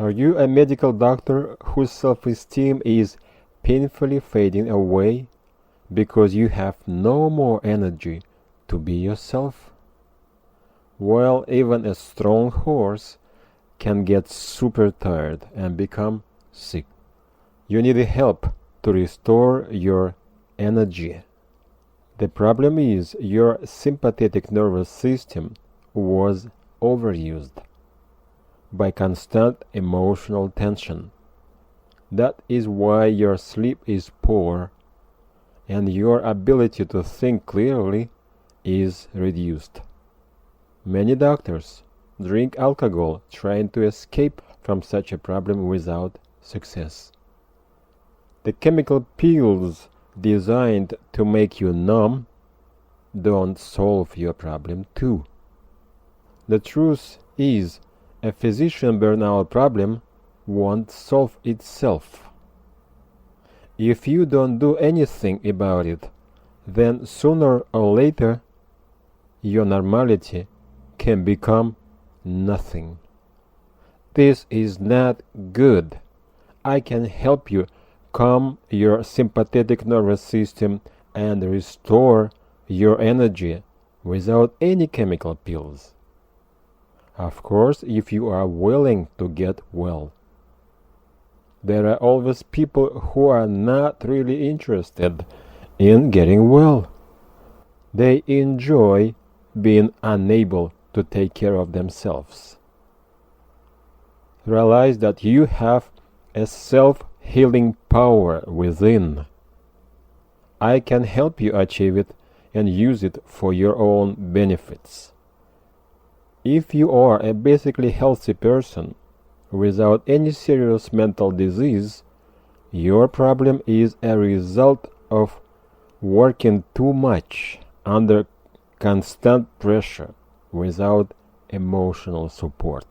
Are you a medical doctor whose self-esteem is painfully fading away because you have no more energy to be yourself? Well, even a strong horse can get super tired and become sick. You need help to restore your energy. The problem is your sympathetic nervous system was overused by constant emotional tension. That is why your sleep is poor and your ability to think clearly is reduced. Many doctors drink alcohol trying to escape from such a problem without success. The chemical pills designed to make you numb don't solve your problem too. The truth is, a physician burnout problem won't solve itself. If you don't do anything about it, then sooner or later your normality can become nothing. This is not good. I can help you calm your sympathetic nervous system and restore your energy without any chemical pills. Of course, if you are willing to get well. There are always people who are not really interested in getting well. They enjoy being unable to take care of themselves. Realize that you have a self-healing power within. I can help you achieve it and use it for your own benefits. If you are a basically healthy person without any serious mental disease, your problem is a result of working too much under constant pressure without emotional support.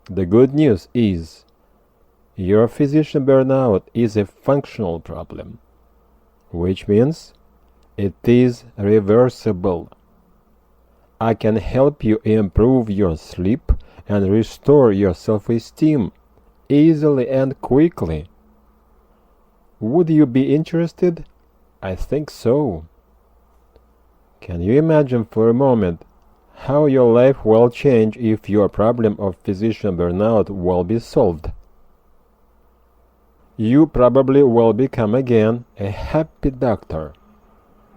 The good news is, your physician burnout is a functional problem, which means it is reversible. I can help you improve your sleep and restore your self-esteem easily and quickly. Would you be interested? I think so. Can you imagine for a moment how your life will change if your problem of physician burnout will be solved? You probably will become again a happy doctor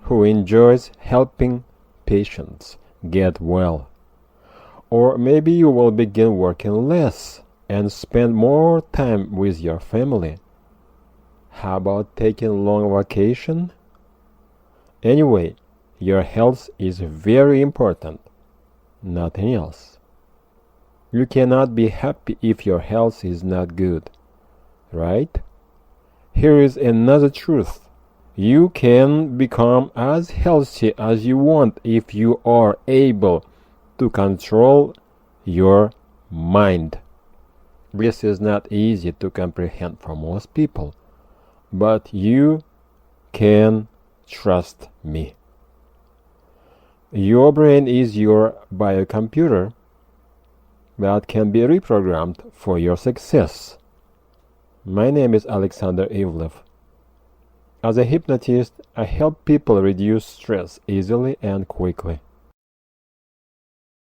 who enjoys helping patients get well. Or maybe you will begin working less and spend more time with your family. How about taking a long vacation? Anyway, your health is very important, nothing else. You cannot be happy if your health is not good, right? Here is another truth. You can become as healthy as you want if you are able to control your mind. This is not easy to comprehend for most people, but you can trust me. Your brain is your biocomputer that can be reprogrammed for your success. My name is Alexander Ivlev. As a hypnotist, I help people reduce stress easily and quickly.